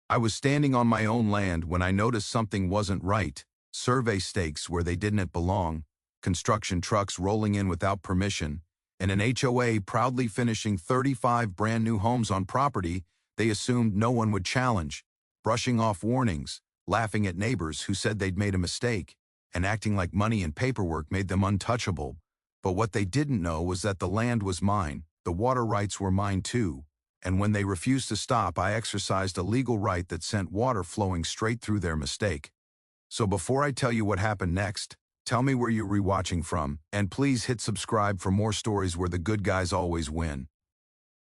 I was standing on my own land when I noticed something wasn't right. Survey stakes where they didn't belong, construction trucks rolling in without permission, and an HOA proudly finishing 35 brand new homes on property they assumed no one would challenge, brushing off warnings, laughing at neighbors who said they'd made a mistake, and acting like money and paperwork made them untouchable. But what they didn't know was that the land was mine, the water rights were mine too, and when they refused to stop, I exercised a legal right that sent water flowing straight through their mistake. So before I tell you what happened next, tell me where you're rewatching from, and please hit subscribe for more stories where the good guys always win.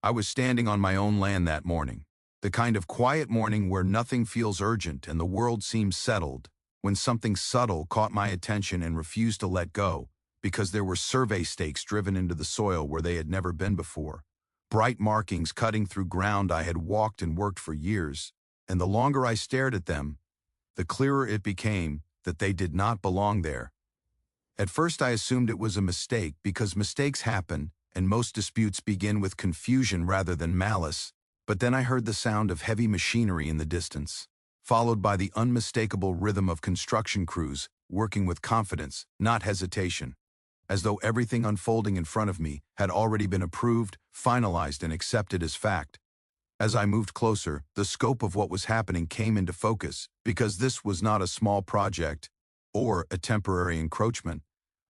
I was standing on my own land that morning, the kind of quiet morning where nothing feels urgent and the world seems settled, when something subtle caught my attention and refused to let go, because there were survey stakes driven into the soil where they had never been before. Bright markings cutting through ground I had walked and worked for years, and the longer I stared at them, the clearer it became that they did not belong there. At first I assumed it was a mistake because mistakes happen and most disputes begin with confusion rather than malice, but then I heard the sound of heavy machinery in the distance, followed by the unmistakable rhythm of construction crews working with confidence, not hesitation, as though everything unfolding in front of me had already been approved, finalized, and accepted as fact. As I moved closer, the scope of what was happening came into focus, because this was not a small project or a temporary encroachment,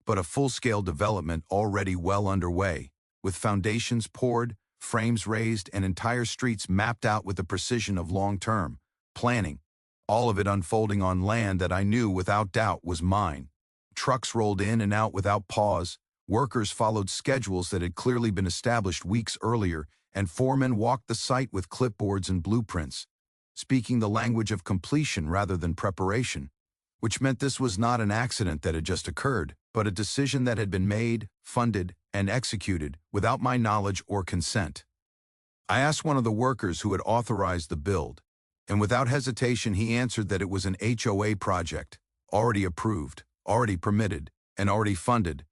but a full-scale development already well underway, with foundations poured, frames raised, and entire streets mapped out with the precision of long-term planning, all of it unfolding on land that I knew without doubt was mine. Trucks rolled in and out without pause, workers followed schedules that had clearly been established weeks earlier, and foremen walked the site with clipboards and blueprints, speaking the language of completion rather than preparation, which meant this was not an accident that had just occurred, but a decision that had been made, funded, and executed without my knowledge or consent. I asked one of the workers who had authorized the build, and without hesitation he answered that it was an HOA project, already approved, already permitted, and already funded,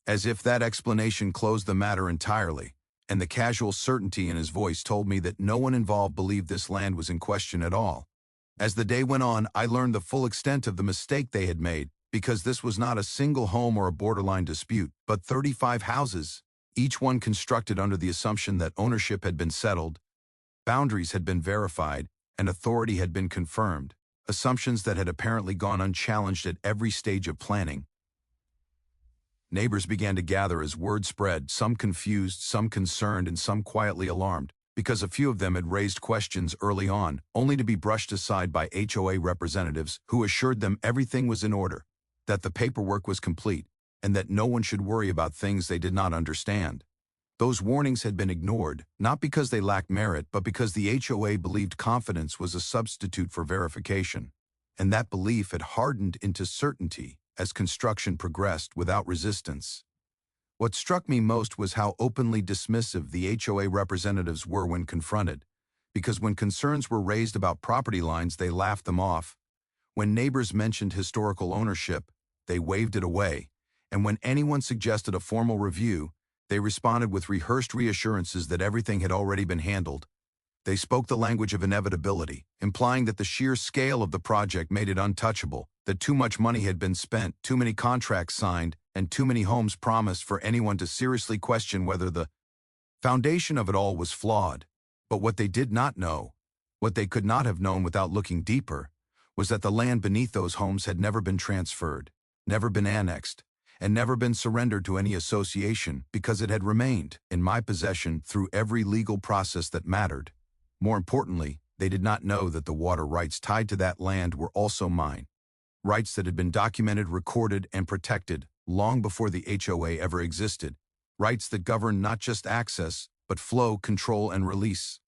as if that explanation closed the matter entirely, and the casual certainty in his voice told me that no one involved believed this land was in question at all. As the day went on, I learned the full extent of the mistake they had made, because this was not a single home or a borderline dispute, but 35 houses, each one constructed under the assumption that ownership had been settled, boundaries had been verified, and authority had been confirmed, assumptions that had apparently gone unchallenged at every stage of planning. Neighbors began to gather as word spread, some confused, some concerned, and some quietly alarmed, because a few of them had raised questions early on, only to be brushed aside by HOA representatives who assured them everything was in order, that the paperwork was complete, and that no one should worry about things they did not understand. Those warnings had been ignored, not because they lacked merit, but because the HOA believed confidence was a substitute for verification, and that belief had hardened into certainty as construction progressed without resistance. What struck me most was how openly dismissive the HOA representatives were when confronted, because when concerns were raised about property lines, they laughed them off. When neighbors mentioned historical ownership, they waved it away, and when anyone suggested a formal review, they responded with rehearsed reassurances that everything had already been handled. They spoke the language of inevitability, implying that the sheer scale of the project made it untouchable, that too much money had been spent, too many contracts signed, and too many homes promised for anyone to seriously question whether the foundation of it all was flawed. But what they did not know, what they could not have known without looking deeper, was that the land beneath those homes had never been transferred, never been annexed, and never been surrendered to any association because it had remained in my possession through every legal process that mattered. More importantly, they did not know that the water rights tied to that land were also mine, rights that had been documented, recorded, and protected long before the HOA ever existed, rights that govern not just access, but flow, control, and release.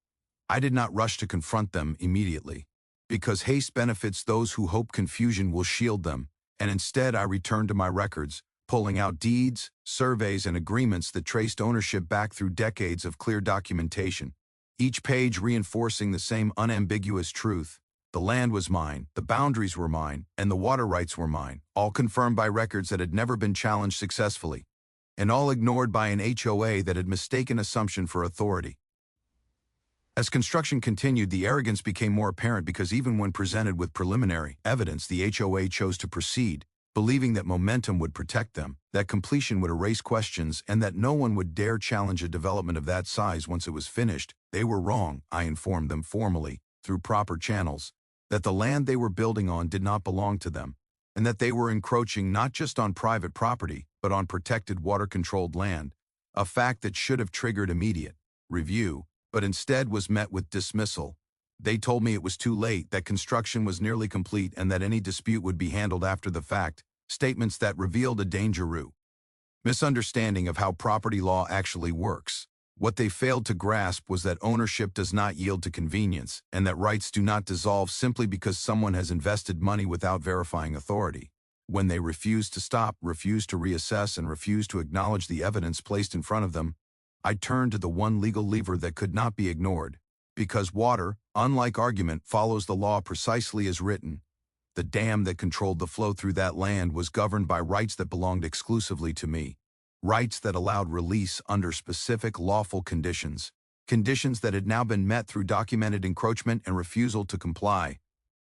I did not rush to confront them immediately, because haste benefits those who hope confusion will shield them, and instead I returned to my records, pulling out deeds, surveys, and agreements that traced ownership back through decades of clear documentation, each page reinforcing the same unambiguous truth. The land was mine, the boundaries were mine, and the water rights were mine, all confirmed by records that had never been challenged successfully, and all ignored by an HOA that had mistaken assumption for authority. As construction continued, the arrogance became more apparent because even when presented with preliminary evidence, the HOA chose to proceed, believing that momentum would protect them, that completion would erase questions, and that no one would dare challenge a development of that size once it was finished. They were wrong. I informed them formally, through proper channels, that the land they were building on did not belong to them, and that they were encroaching not just on private property, but on protected water-controlled land, a fact that should have triggered immediate review, but instead was met with dismissal. They told me it was too late, that construction was nearly complete, and that any dispute would be handled after the fact, statements that revealed a dangerous misunderstanding of how property law actually works. What they failed to grasp was that ownership does not yield to convenience, and that rights do not dissolve simply because someone has invested money without verifying authority. When they refused to stop, refused to reassess, and refused to acknowledge the evidence placed in front of them, I turned to the one legal lever that could not be ignored. Because water, unlike argument, follows the law precisely as written. The dam that controlled the flow through that land was governed by rights that belonged exclusively to me. Rights that allowed release under specific lawful conditions. Conditions that had now been met through documented encroachment and refusal to comply.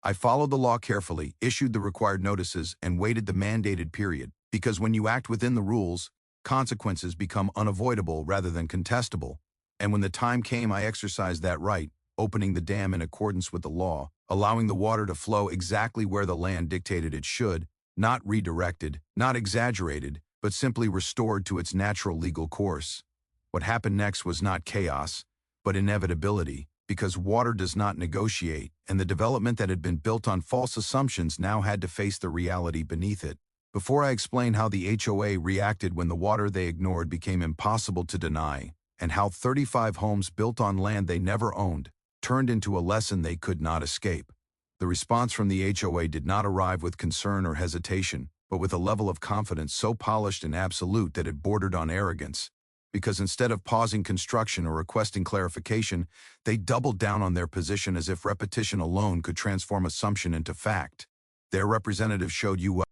I followed the law carefully, issued the required notices, and waited the mandated period. Because when you act within the rules, consequences become unavoidable rather than contestable. And when the time came, I exercised that right, opening the dam in accordance with the law, allowing the water to flow exactly where the land dictated it should, not redirected, not exaggerated, but simply restored to its natural legal course. What happened next was not chaos, but inevitability, because water does not negotiate, and the development that had been built on false assumptions now had to face the reality beneath it. Before I explain how the HOA reacted when the water they ignored became impossible to deny, and how 35 homes built on land they never owned turned into a lesson they could not escape, the response from the HOA did not arrive with concern or hesitation, but with a level of confidence so polished and absolute that it bordered on arrogance. Because instead of pausing construction or requesting clarification, they doubled down on their position as if repetition alone could transform assumption into fact. Their representative showed UP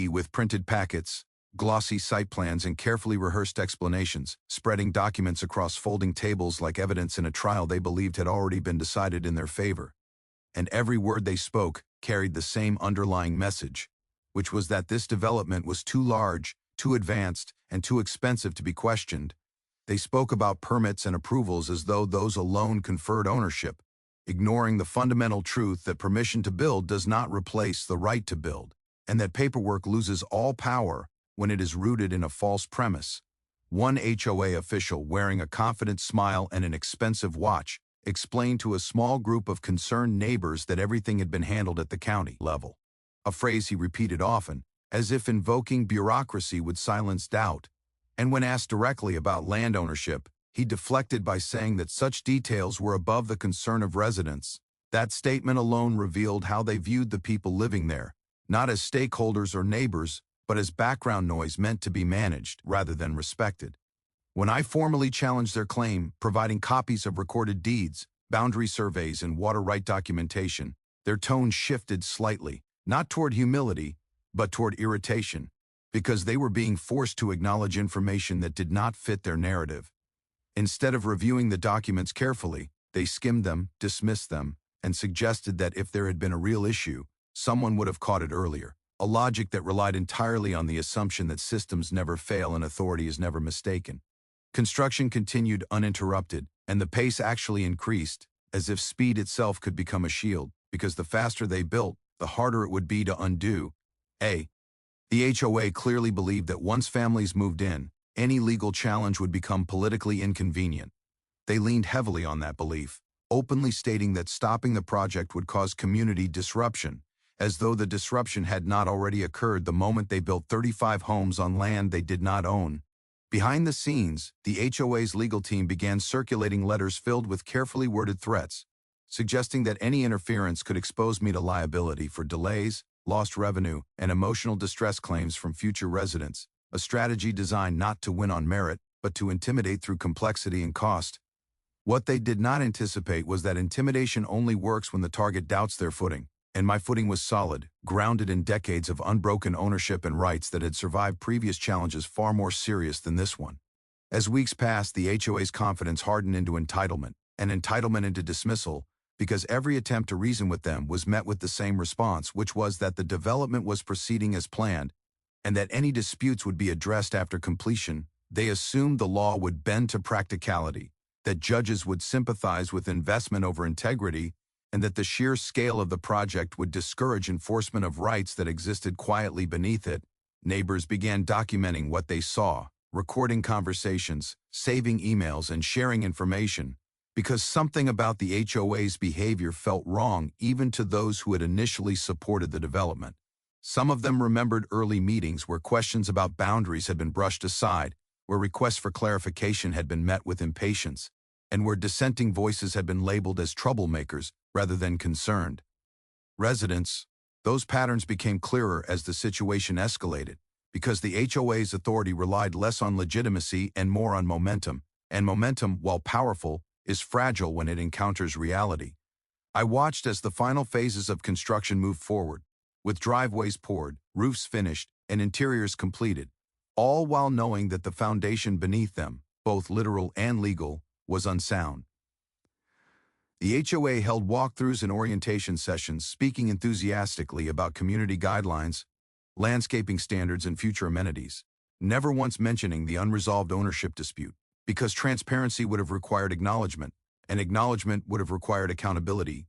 with printed packets, glossy site plans, and carefully rehearsed explanations, spreading documents across folding tables like evidence in a trial they believed had already been decided in their favor. And every word they spoke carried the same underlying message, which was that this development was too large, too advanced, and too expensive to be questioned. They spoke about permits and approvals as though those alone conferred ownership, ignoring the fundamental truth that permission to build does not replace the right to build, and that paperwork loses all power when it is rooted in a false premise. One HOA official, wearing a confident smile and an expensive watch, explained to a small group of concerned neighbors that everything had been handled at the county level, a phrase he repeated often, as if invoking bureaucracy would silence doubt. And when asked directly about land ownership, he deflected by saying that such details were above the concern of residents. That statement alone revealed how they viewed the people living there, not as stakeholders or neighbors, but as background noise meant to be managed rather than respected. When I formally challenged their claim, providing copies of recorded deeds, boundary surveys, and water right documentation, their tone shifted slightly, not toward humility, but toward irritation, because they were being forced to acknowledge information that did not fit their narrative. Instead of reviewing the documents carefully, they skimmed them, dismissed them, and suggested that if there had been a real issue, someone would have caught it earlier, a logic that relied entirely on the assumption that systems never fail and authority is never mistaken. Construction continued uninterrupted, and the pace actually increased, as if speed itself could become a shield, because the faster they built, the harder it would be to undo. The HOA clearly believed that once families moved in, any legal challenge would become politically inconvenient. They leaned heavily on that belief, openly stating that stopping the project would cause community disruption, as though the disruption had not already occurred the moment they built 35 homes on land they did not own. Behind the scenes, the HOA's legal team began circulating letters filled with carefully worded threats, suggesting that any interference could expose me to liability for delays, lost revenue, and emotional distress claims from future residents, a strategy designed not to win on merit, but to intimidate through complexity and cost. What they did not anticipate was that intimidation only works when the target doubts their footing, and my footing was solid, grounded in decades of unbroken ownership and rights that had survived previous challenges far more serious than this one. As weeks passed, the HOA's confidence hardened into entitlement, and entitlement into dismissal, because every attempt to reason with them was met with the same response, which was that the development was proceeding as planned, and that any disputes would be addressed after completion. They assumed the law would bend to practicality, that judges would sympathize with investment over integrity, and that the sheer scale of the project would discourage enforcement of rights that existed quietly beneath it. Neighbors began documenting what they saw, recording conversations, saving emails, and sharing information, because something about the HOA's behavior felt wrong even to those who had initially supported the development. Some of them remembered early meetings where questions about boundaries had been brushed aside, where requests for clarification had been met with impatience, and where dissenting voices had been labeled as troublemakers rather than concerned. Residents, those patterns became clearer as the situation escalated, because the HOA's authority relied less on legitimacy and more on momentum, and momentum, while powerful, is fragile when it encounters reality. I watched as the final phases of construction moved forward, with driveways poured, roofs finished, and interiors completed, all while knowing that the foundation beneath them, both literal and legal, was unsound. The HOA held walkthroughs and orientation sessions, speaking enthusiastically about community guidelines, landscaping standards, and future amenities, never once mentioning the unresolved ownership dispute, because transparency would have required acknowledgement, and acknowledgement would have required accountability.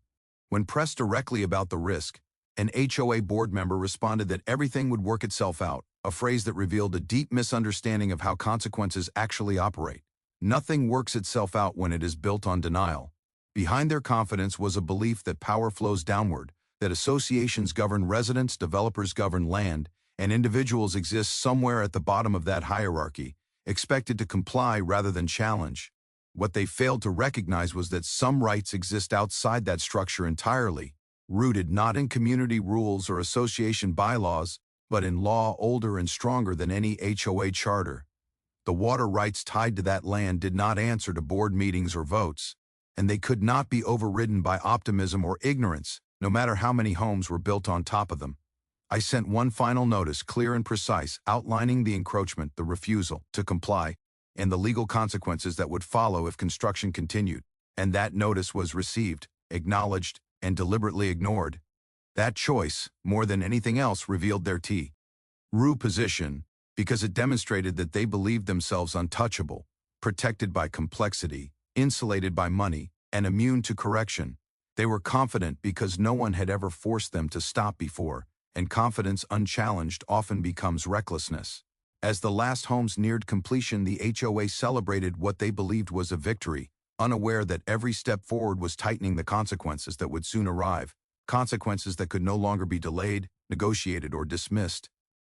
When pressed directly about the risk, an HOA board member responded that everything would work itself out, a phrase that revealed a deep misunderstanding of how consequences actually operate. Nothing works itself out when it is built on denial. Behind their confidence was a belief that power flows downward, that associations govern residents, developers govern land, and individuals exist somewhere at the bottom of that hierarchy, expected to comply rather than challenge. What they failed to recognize was that some rights exist outside that structure entirely, rooted not in community rules or association bylaws, but in law older and stronger than any HOA charter. The water rights tied to that land did not answer to board meetings or votes, and they could not be overridden by optimism or ignorance, no matter how many homes were built on top of them. I sent one final notice, clear and precise, outlining the encroachment, the refusal to comply, and the legal consequences that would follow if construction continued, and that notice was received, acknowledged, and deliberately ignored. That choice, more than anything else, revealed their true position, because it demonstrated that they believed themselves untouchable, protected by complexity, insulated by money, and immune to correction. They were confident because no one had ever forced them to stop before, and confidence unchallenged often becomes recklessness. As the last homes neared completion, the HOA celebrated what they believed was a victory, unaware that every step forward was tightening the consequences that would soon arrive, consequences that could no longer be delayed, negotiated, or dismissed.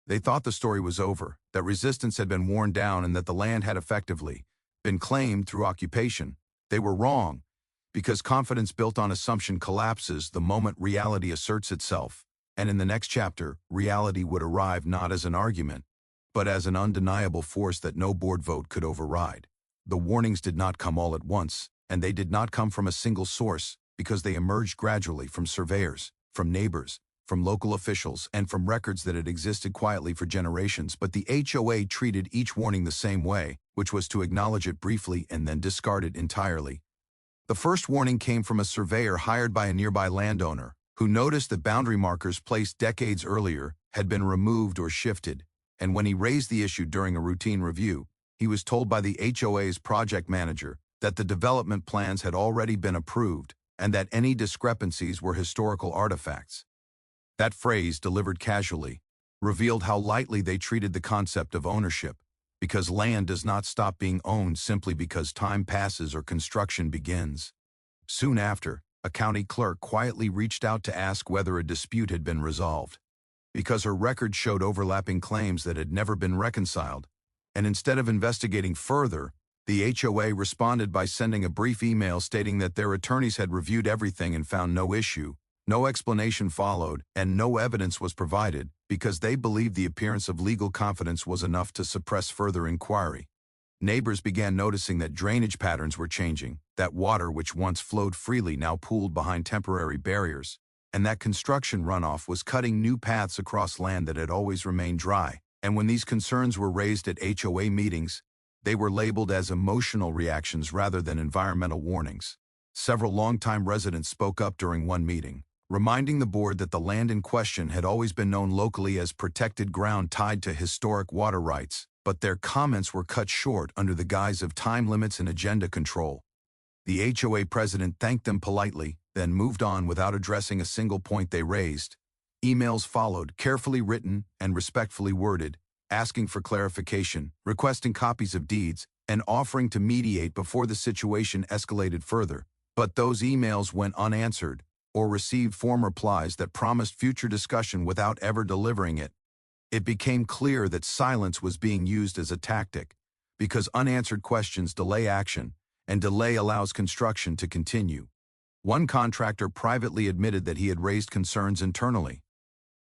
They thought the story was over, that resistance had been worn down, and that the land had effectively been claimed through occupation. They were wrong, because confidence built on assumption collapses the moment reality asserts itself, and in the next chapter, reality would arrive not as an argument, but as an undeniable force that no board vote could override. The warnings did not come all at once, and they did not come from a single source, because they emerged gradually from surveyors, from neighbors, from local officials, and from records that had existed quietly for generations. But the HOA treated each warning the same way, which was to acknowledge it briefly and then discard it entirely. The first warning came from a surveyor hired by a nearby landowner, who noticed that boundary markers placed decades earlier had been removed or shifted, and when he raised the issue during a routine review, he was told by the HOA's project manager that the development plans had already been approved and that any discrepancies were historical artifacts. That phrase, delivered casually, revealed how lightly they treated the concept of ownership, because land does not stop being owned simply because time passes or construction begins. Soon after, a county clerk quietly reached out to ask whether a dispute had been resolved, because her record showed overlapping claims that had never been reconciled, and instead of investigating further, the HOA responded by sending a brief email stating that their attorneys had reviewed everything and found no issue. No explanation followed, and no evidence was provided, because they believed the appearance of legal confidence was enough to suppress further inquiry. Neighbors began noticing that drainage patterns were changing, that water which once flowed freely now pooled behind temporary barriers, and that construction runoff was cutting new paths across land that had always remained dry. And when these concerns were raised at HOA meetings, they were labeled as emotional reactions rather than environmental warnings. Several longtime residents spoke up during one meeting, reminding the board that the land in question had always been known locally as protected ground tied to historic water rights, but their comments were cut short under the guise of time limits and agenda control. The HOA president thanked them politely, then moved on without addressing a single point they raised. Emails followed, carefully written and respectfully worded, asking for clarification, requesting copies of deeds, and offering to mediate before the situation escalated further. But those emails went unanswered, or received form replies that promised future discussion without ever delivering it. It became clear that silence was being used as a tactic, because unanswered questions delay action, and delay allows construction to continue. One contractor privately admitted that he had raised concerns internally.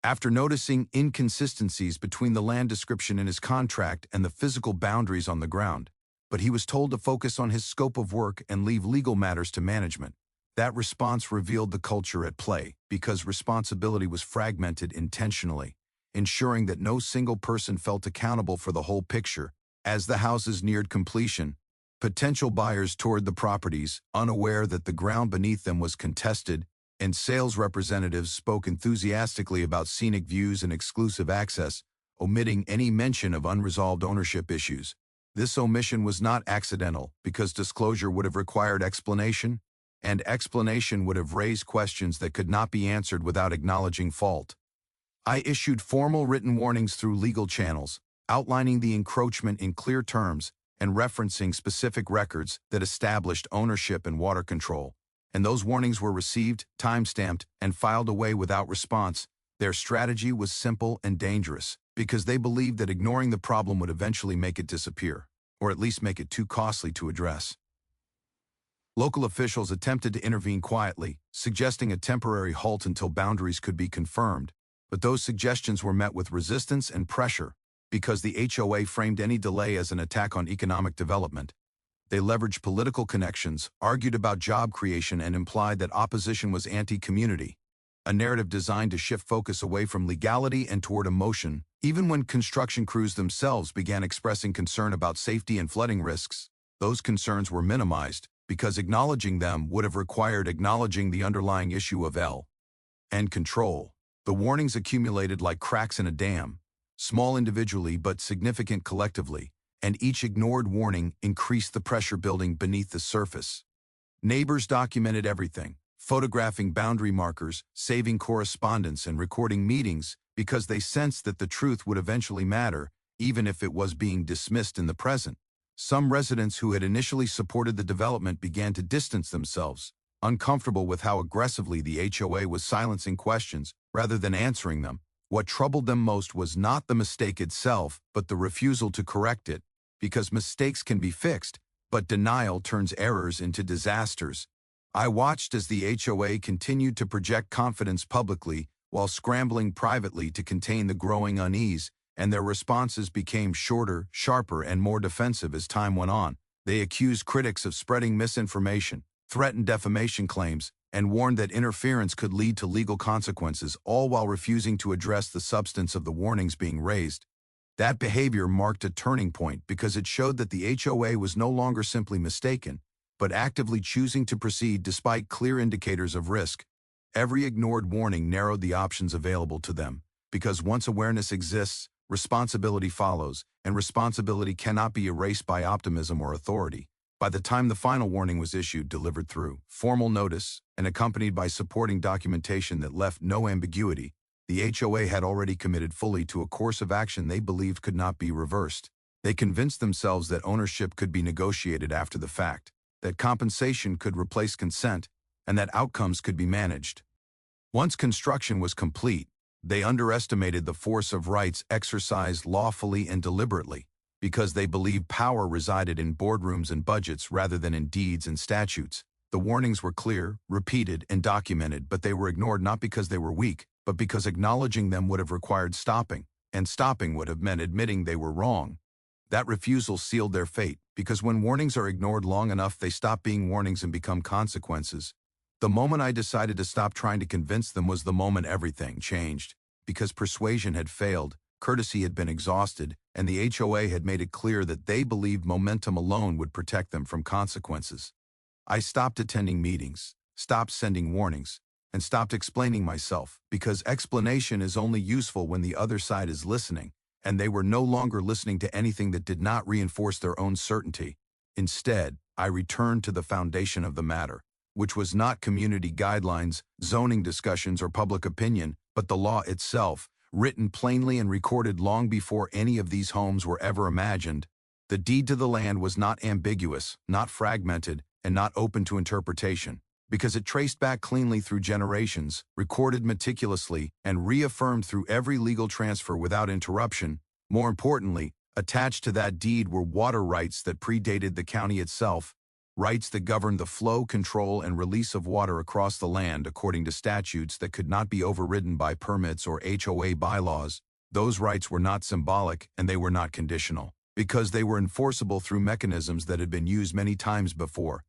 After noticing inconsistencies between the land description in his contract and the physical boundaries on the ground, but he was told to focus on his scope of work and leave legal matters to management. That response revealed the culture at play, because responsibility was fragmented intentionally, ensuring that no single person felt accountable for the whole picture. As the houses neared completion, potential buyers toured the properties, unaware that the ground beneath them was contested, and sales representatives spoke enthusiastically about scenic views and exclusive access, omitting any mention of unresolved ownership issues. This omission was not accidental, because disclosure would have required explanation, and explanation would have raised questions that could not be answered without acknowledging fault. I issued formal written warnings through legal channels, outlining the encroachment in clear terms and referencing specific records that established ownership and water control. And those warnings were received, time-stamped, and filed away without response. Their strategy was simple and dangerous, because they believed that ignoring the problem would eventually make it disappear, or at least make it too costly to address. Local officials attempted to intervene quietly, suggesting a temporary halt until boundaries could be confirmed, but those suggestions were met with resistance and pressure, because the HOA framed any delay as an attack on economic development. They leveraged political connections, argued about job creation, and implied that opposition was anti-community, a narrative designed to shift focus away from legality and toward emotion. Even when construction crews themselves began expressing concern about safety and flooding risks, those concerns were minimized, because acknowledging them would have required acknowledging the underlying issue of and control. The warnings accumulated like cracks in a dam, small individually but significant collectively, and each ignored warning increased the pressure building beneath the surface. Neighbors documented everything, photographing boundary markers, saving correspondence, and recording meetings, because they sensed that the truth would eventually matter, even if it was being dismissed in the present. Some residents who had initially supported the development began to distance themselves, uncomfortable with how aggressively the HOA was silencing questions rather than answering them. What troubled them most was not the mistake itself, but the refusal to correct it, because mistakes can be fixed, but denial turns errors into disasters. I watched as the HOA continued to project confidence publicly while scrambling privately to contain the growing unease, and their responses became shorter, sharper, and more defensive as time went on. They accused critics of spreading misinformation, threatened defamation claims, and warned that interference could lead to legal consequences, all while refusing to address the substance of the warnings being raised. That behavior marked a turning point because it showed that the HOA was no longer simply mistaken, but actively choosing to proceed despite clear indicators of risk. Every ignored warning narrowed the options available to them, because once awareness exists, responsibility follows, and responsibility cannot be erased by optimism or authority. By the time the final warning was issued, delivered through formal notice, and accompanied by supporting documentation that left no ambiguity, the HOA had already committed fully to a course of action they believed could not be reversed. They convinced themselves that ownership could be negotiated after the fact, that compensation could replace consent, and that outcomes could be managed. Once construction was complete, they underestimated the force of rights exercised lawfully and deliberately, because they believed power resided in boardrooms and budgets rather than in deeds and statutes. The warnings were clear, repeated, and documented, but they were ignored not because they were weak, but because acknowledging them would have required stopping, and stopping would have meant admitting they were wrong. That refusal sealed their fate, because when warnings are ignored long enough, they stop being warnings and become consequences. The moment I decided to stop trying to convince them was the moment everything changed, because persuasion had failed, courtesy had been exhausted, and the HOA had made it clear that they believed momentum alone would protect them from consequences. I stopped attending meetings, stopped sending warnings, and stopped explaining myself, because explanation is only useful when the other side is listening, and they were no longer listening to anything that did not reinforce their own certainty. Instead, I returned to the foundation of the matter, which was not community guidelines, zoning discussions, or public opinion, but the law itself, written plainly and recorded long before any of these homes were ever imagined. The deed to the land was not ambiguous, not fragmented, and not open to interpretation, because it traced back cleanly through generations, recorded meticulously, and reaffirmed through every legal transfer without interruption. More importantly, attached to that deed were water rights that predated the county itself, rights that governed the flow, control, and release of water across the land according to statutes that could not be overridden by permits or HOA bylaws. Those rights were not symbolic, and they were not conditional, because they were enforceable through mechanisms that had been used many times before.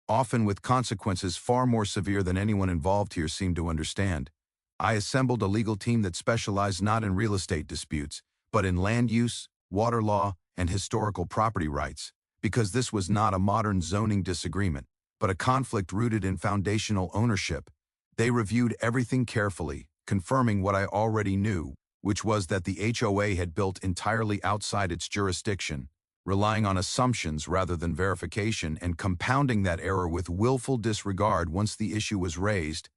Often with consequences far more severe than anyone involved here seemed to understand. I assembled a legal team that specialized not in real estate disputes, but in land use, water law, and historical property rights, because this was not a modern zoning disagreement, but a conflict rooted in foundational ownership. They reviewed everything carefully, confirming what I already knew, which was that the HOA had built entirely outside its jurisdiction, relying on assumptions rather than verification, and compounding that error with willful disregard once the issue was raised.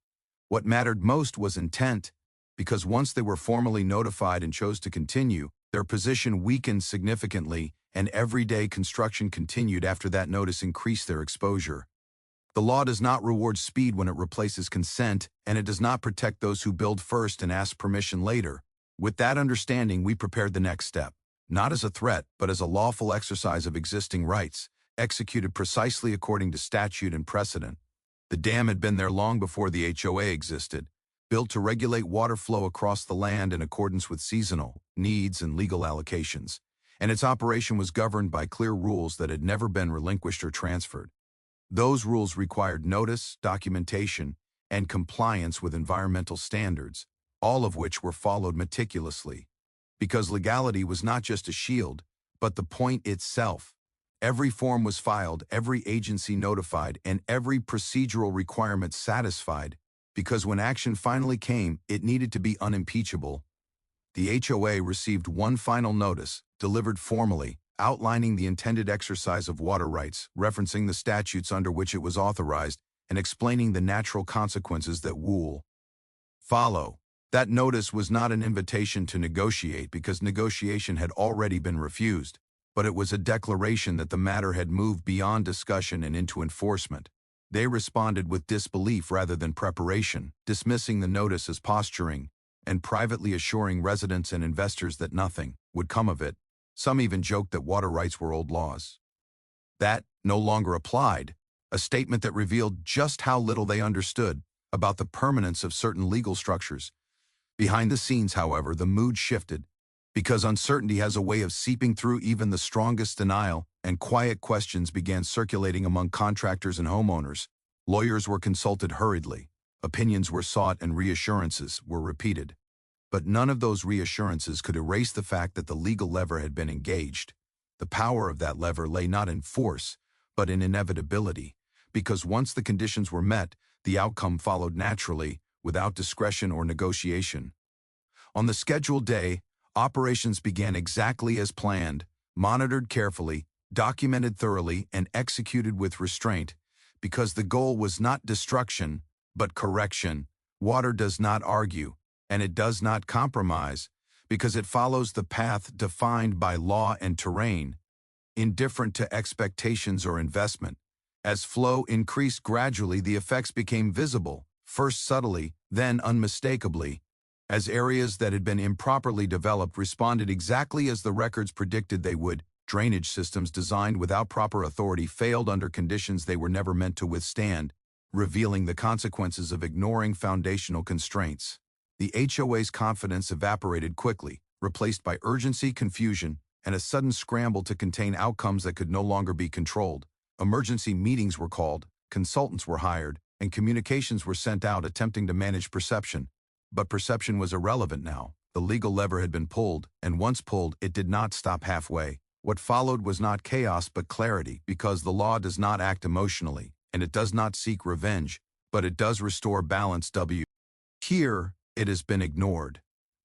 What mattered most was intent, because once they were formally notified and chose to continue, their position weakened significantly, and everyday construction continued after that notice increased their exposure. The law does not reward speed when it replaces consent, and it does not protect those who build first and ask permission later. With that understanding, we prepared the next step, not as a threat, but as a lawful exercise of existing rights, executed precisely according to statute and precedent. The dam had been there long before the HOA existed, built to regulate water flow across the land in accordance with seasonal needs and legal allocations, and its operation was governed by clear rules that had never been relinquished or transferred. Those rules required notice, documentation, and compliance with environmental standards, all of which were followed meticulously. Because legality was not just a shield, but the point itself. Every form was filed, every agency notified, and every procedural requirement satisfied, because when action finally came, it needed to be unimpeachable. The HOA received one final notice, delivered formally, outlining the intended exercise of water rights, referencing the statutes under which it was authorized, and explaining the natural consequences that would follow. That notice was not an invitation to negotiate, because negotiation had already been refused, but it was a declaration that the matter had moved beyond discussion and into enforcement. They responded with disbelief rather than preparation, dismissing the notice as posturing, and privately assuring residents and investors that nothing would come of it. Some even joked that water rights were old laws that no longer applied, a statement that revealed just how little they understood about the permanence of certain legal structures. Behind the scenes, however, the mood shifted, because uncertainty has a way of seeping through even the strongest denial, and quiet questions began circulating among contractors and homeowners. Lawyers were consulted hurriedly, opinions were sought, and reassurances were repeated. But none of those reassurances could erase the fact that the legal lever had been engaged. The power of that lever lay not in force, but in inevitability, because once the conditions were met, the outcome followed naturally, without discretion or negotiation. On the scheduled day, operations began exactly as planned, monitored carefully, documented thoroughly, and executed with restraint, because the goal was not destruction, but correction. Water does not argue, and it does not compromise, because it follows the path defined by law and terrain, indifferent to expectations or investment. As flow increased gradually, the effects became visible, first subtly, then unmistakably, as areas that had been improperly developed responded exactly as the records predicted they would. Drainage systems designed without proper authority failed under conditions they were never meant to withstand, revealing the consequences of ignoring foundational constraints. The HOA's confidence evaporated quickly, replaced by urgency, confusion, and a sudden scramble to contain outcomes that could no longer be controlled. Emergency meetings were called, consultants were hired, and communications were sent out attempting to manage perception. But perception was irrelevant now. The legal lever had been pulled, and once pulled, it did not stop halfway. What followed was not chaos but clarity, because the law does not act emotionally, and it does not seek revenge, but it does restore balance. Here, it has been ignored.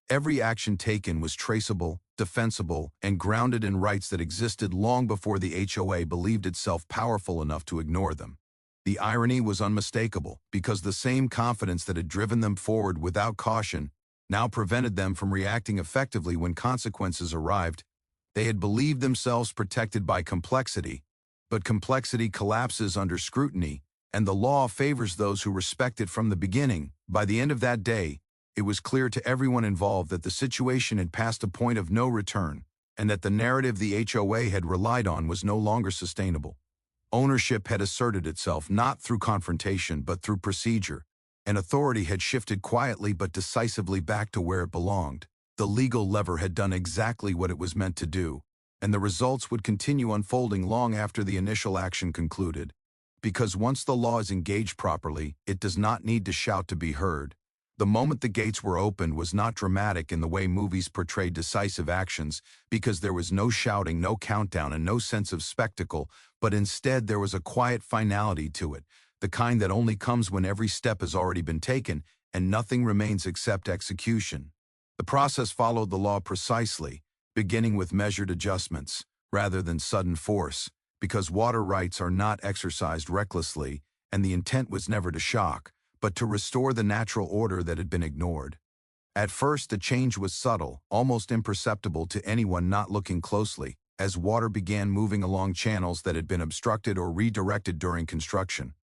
Every action taken was traceable, defensible, and grounded in rights that existed long before the HOA believed itself powerful enough to ignore them. The irony was unmistakable, because the same confidence that had driven them forward without caution now prevented them from reacting effectively when consequences arrived. They had believed themselves protected by complexity, but complexity collapses under scrutiny, and the law favors those who respect it from the beginning. By the end of that day, it was clear to everyone involved that the situation had passed a point of no return, and that the narrative the HOA had relied on was no longer sustainable. Ownership had asserted itself not through confrontation but through procedure, and authority had shifted quietly but decisively back to where it belonged. The legal lever had done exactly what it was meant to do, and the results would continue unfolding long after the initial action concluded. Because once the law is engaged properly, it does not need to shout to be heard. The moment the gates were opened was not dramatic in the way movies portrayed decisive actions, because there was no shouting, no countdown, and no sense of spectacle, but instead there was a quiet finality to it, the kind that only comes when every step has already been taken and nothing remains except execution. The process followed the law precisely, beginning with measured adjustments, rather than sudden force, because water rights are not exercised recklessly, and the intent was never to shock, but to restore the natural order that had been ignored. At first, the change was subtle, almost imperceptible to anyone not looking closely, as water began moving along channels that had been obstructed or redirected during construction,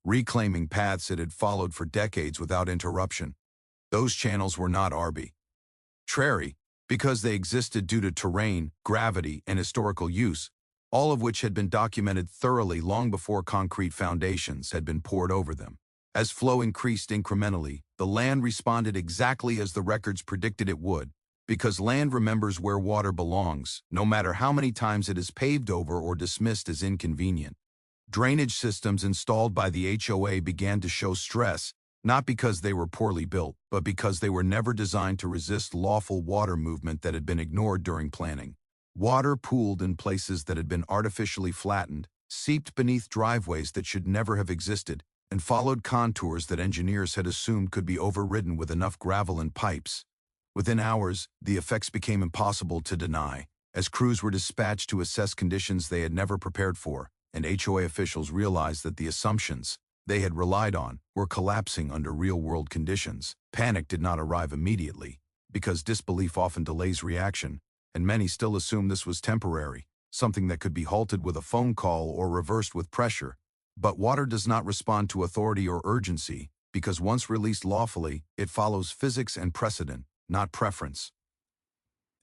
reclaiming paths it had followed for decades without interruption. Those channels were not arbitrary, because they existed due to terrain, gravity, and historical use, all of which had been documented thoroughly long before concrete foundations had been poured over them. As flow increased incrementally, the land responded exactly as the records predicted it would, because land remembers where water belongs, no matter how many times it is paved over or dismissed as inconvenient. Drainage systems installed by the HOA began to show stress, not because they were poorly built, but because they were never designed to resist lawful water movement that had been ignored during planning. Water pooled in places that had been artificially flattened, seeped beneath driveways that should never have existed, and followed contours that engineers had assumed could be overridden with enough gravel and pipes. Within hours, the effects became impossible to deny, as crews were dispatched to assess conditions they had never prepared for, and HOA officials realized that the assumptions they had relied on were collapsing under real-world conditions. Panic did not arrive immediately, because disbelief often delays reaction, and many still assumed this was temporary, something that could be halted with a phone call or reversed with pressure. But water does not respond to authority or urgency, because once released lawfully, it follows physics and precedent, not preference.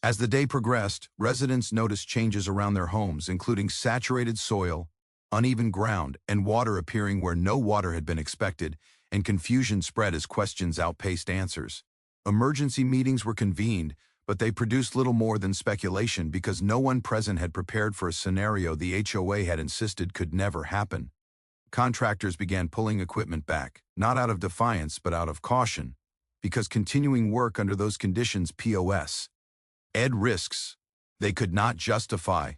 As the day progressed, residents noticed changes around their homes, including saturated soil, uneven ground, and water appearing where no water had been expected, and confusion spread as questions outpaced answers. Emergency meetings were convened, but they produced little more than speculation because no one present had prepared for a scenario the HOA had insisted could never happen. Contractors began pulling equipment back, not out of defiance but out of caution, because continuing work under those conditions posed risks they could not justify.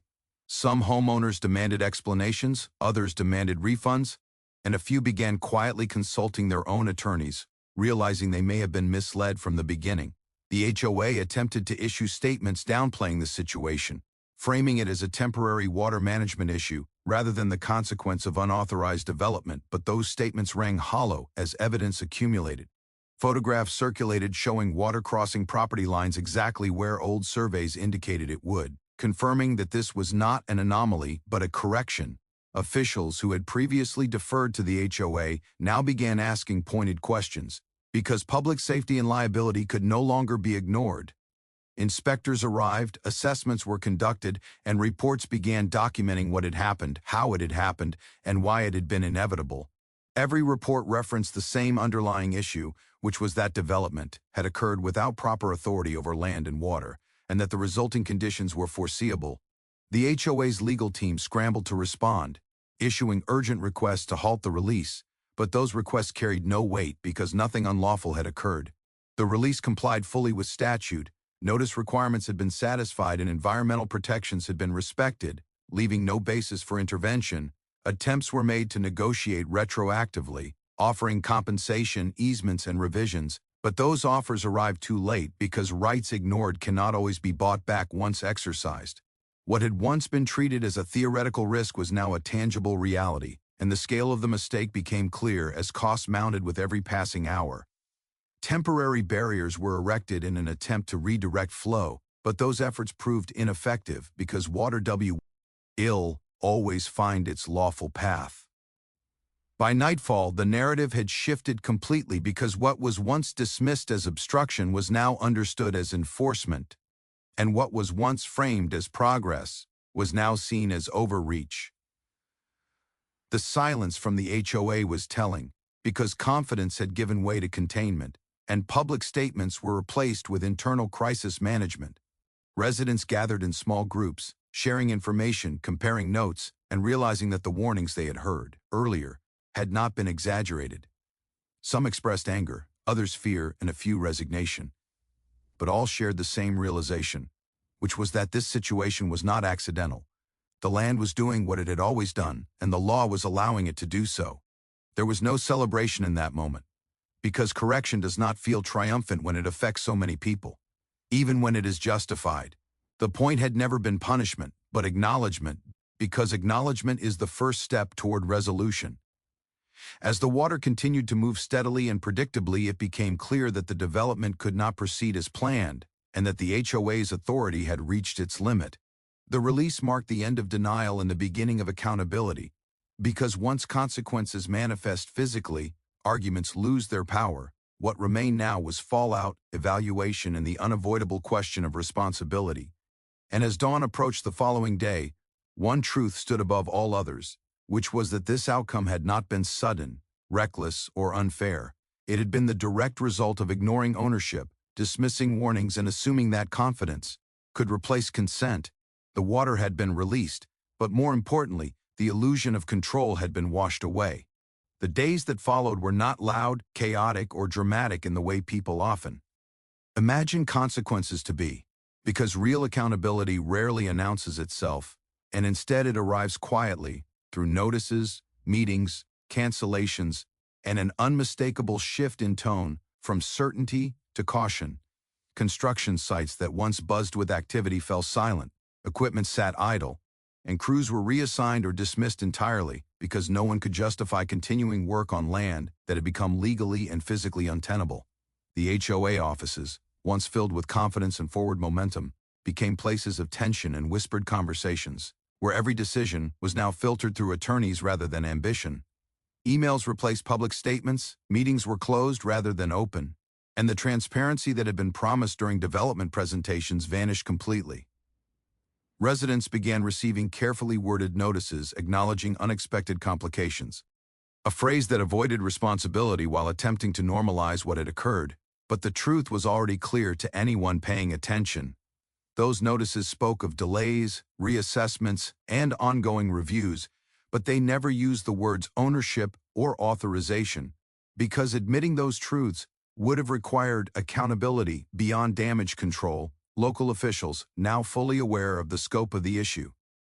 Some homeowners demanded explanations, others demanded refunds, and a few began quietly consulting their own attorneys, realizing they may have been misled from the beginning. The HOA attempted to issue statements downplaying the situation, framing it as a temporary water management issue rather than the consequence of unauthorized development, but those statements rang hollow as evidence accumulated. Photographs circulated showing water crossing property lines exactly where old surveys indicated it would, confirming that this was not an anomaly but a correction. Officials who had previously deferred to the HOA now began asking pointed questions, because public safety and liability could no longer be ignored. Inspectors arrived, assessments were conducted, and reports began documenting what had happened, how it had happened, and why it had been inevitable. Every report referenced the same underlying issue, which was that development had occurred without proper authority over land and water, and that the resulting conditions were foreseeable. The HOA's legal team scrambled to respond, issuing urgent requests to halt the release, but those requests carried no weight because nothing unlawful had occurred. The release complied fully with statute, Notice requirements had been satisfied and environmental protections had been respected, leaving no basis for intervention. Attempts were made to negotiate retroactively, offering compensation, easements, and revisions, but those offers arrived too late because rights ignored cannot always be bought back once exercised. What had once been treated as a theoretical risk was now a tangible reality, and the scale of the mistake became clear as costs mounted with every passing hour. Temporary barriers were erected in an attempt to redirect flow, but those efforts proved ineffective because water will always find its lawful path. By nightfall, the narrative had shifted completely because what was once dismissed as obstruction was now understood as enforcement, and what was once framed as progress was now seen as overreach. The silence from the HOA was telling, because confidence had given way to containment, and public statements were replaced with internal crisis management. Residents gathered in small groups, sharing information, comparing notes, and realizing that the warnings they had heard earlier had not been exaggerated. Some expressed anger, others fear, and a few resignation. But all shared the same realization, which was that this situation was not accidental. The land was doing what it had always done, and the law was allowing it to do so. There was no celebration in that moment, because correction does not feel triumphant when it affects so many people, even when it is justified. The point had never been punishment, but acknowledgement, because acknowledgement is the first step toward resolution. As the water continued to move steadily and predictably, it became clear that the development could not proceed as planned, and that the HOA's authority had reached its limit. The release marked the end of denial and the beginning of accountability, because once consequences manifest physically, arguments lose their power. What remained now was fallout, evaluation, and the unavoidable question of responsibility. And as dawn approached the following day, one truth stood above all others, which was that this outcome had not been sudden, reckless, or unfair. It had been the direct result of ignoring ownership, dismissing warnings, and assuming that confidence could replace consent. The water had been released, but more importantly, the illusion of control had been washed away. The days that followed were not loud, chaotic, or dramatic in the way people often imagine consequences to be, because real accountability rarely announces itself, and instead it arrives quietly through notices, meetings, cancellations, and an unmistakable shift in tone from certainty to caution. Construction sites that once buzzed with activity fell silent, equipment sat idle, and crews were reassigned or dismissed entirely because no one could justify continuing work on land that had become legally and physically untenable. The HOA offices, once filled with confidence and forward momentum, became places of tension and whispered conversations, where every decision was now filtered through attorneys rather than ambition. Emails replaced public statements, meetings were closed rather than open, and the transparency that had been promised during development presentations vanished completely. Residents began receiving carefully worded notices acknowledging unexpected complications, a phrase that avoided responsibility while attempting to normalize what had occurred, but the truth was already clear to anyone paying attention. Those notices spoke of delays, reassessments, and ongoing reviews, but they never used the words ownership or authorization, because admitting those truths would have required accountability beyond damage control. Local officials, now fully aware of the scope of the issue,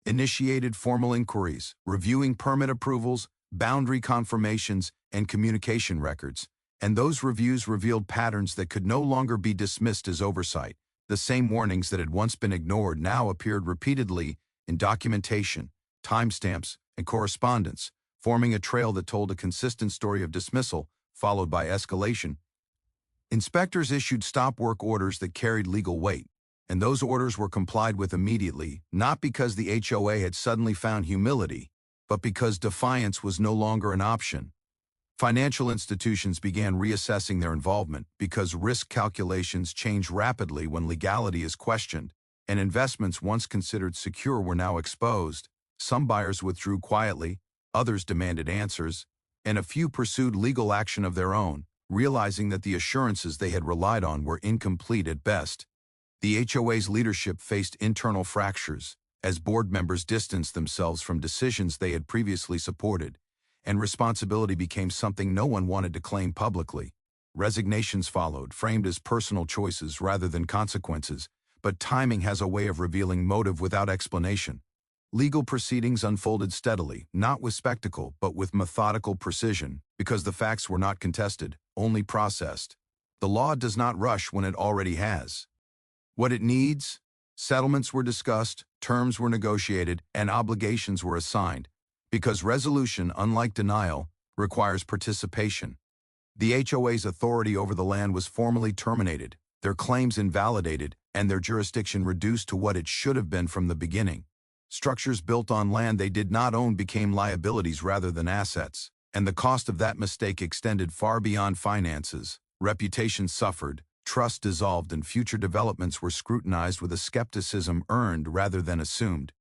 initiated formal inquiries, reviewing permit approvals, boundary confirmations, and communication records, and those reviews revealed patterns that could no longer be dismissed as oversight. The same warnings that had once been ignored now appeared repeatedly in documentation, timestamps, and correspondence, forming a trail that told a consistent story of dismissal, followed by escalation. Inspectors issued stop work orders that carried legal weight, and those orders were complied with immediately, not because the HOA had suddenly found humility, but because defiance was no longer an option. Financial institutions began reassessing their involvement because risk calculations change rapidly when legality is questioned, and investments once considered secure were now exposed. Some buyers withdrew quietly, others demanded answers, and a few pursued legal action of their own, realizing that the assurances they had relied on were incomplete at best. The HOA's leadership faced internal fractures as board members distanced themselves from decisions they had previously supported, and responsibility became something no one wanted to claim publicly. Resignations followed, framed as personal choices rather than consequences, but timing has a way of revealing motive without explanation. Legal proceedings unfolded steadily, not with spectacle, but with methodical precision, because the facts were not contested, only processed. The law does not rush when it already has what it needs. Settlements were discussed, terms were negotiated, and obligations were assigned, because resolution, unlike denial, requires participation. The HOA's authority over the land was formally terminated, their claims invalidated, and their jurisdiction reduced to what it should have been from the beginning. Structures built on land they did not own became liabilities rather than assets, and the cost of that mistake extended far beyond finances. Reputation suffered, trust dissolved, and future developments were scrutinized with a skepticism earned rather than assumed.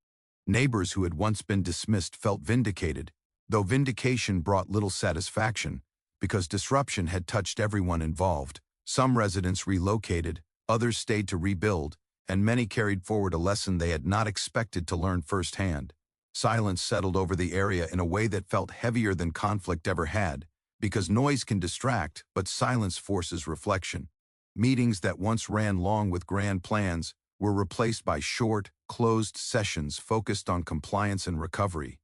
Neighbors who had once been dismissed felt vindicated, though vindication brought little satisfaction, because disruption had touched everyone involved. Some residents relocated, others stayed to rebuild, and many carried forward a lesson they had not expected to learn firsthand. Silence settled over the area in a way that felt heavier than conflict ever had, because noise can distract, but silence forces reflection. Meetings that once ran long with grand plans were replaced by short, closed sessions focused on compliance and recovery.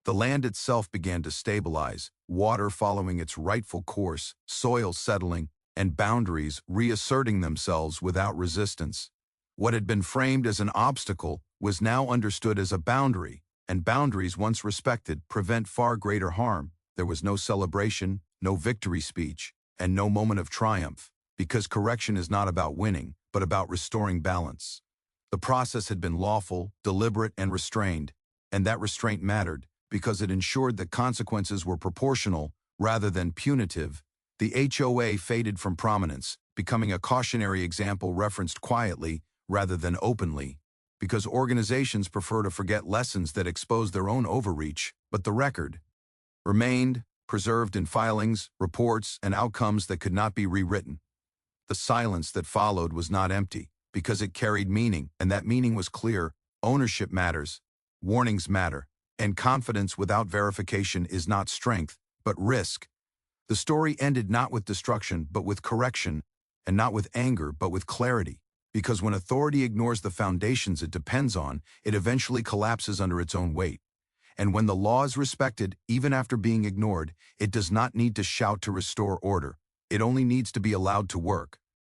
The land itself began to stabilize, water following its rightful course, soil settling, and boundaries reasserting themselves without resistance. What had been framed as an obstacle was now understood as a boundary, and boundaries once respected prevent far greater harm. There was no celebration, no victory speech, and no moment of triumph, because correction is not about winning, but about restoring balance. The process had been lawful, deliberate, and restrained, and that restraint mattered, because it ensured that consequences were proportional rather than punitive. The HOA faded from prominence, becoming a cautionary example referenced quietly rather than openly, because organizations prefer to forget lessons that expose their own overreach, but the record remained, preserved in filings, reports, and outcomes that could not be rewritten. The silence that followed was not empty, because it carried meaning, and that meaning was clear. Ownership matters, warnings matter, and confidence without verification is not strength, but risk. The story ended not with destruction, but with correction, and not with anger, but with clarity. Because when authority ignores the foundations it depends on, it eventually collapses under its own weight. And when the law is respected, even after being ignored, it does not need to shout to restore order. It only needs to be allowed to work.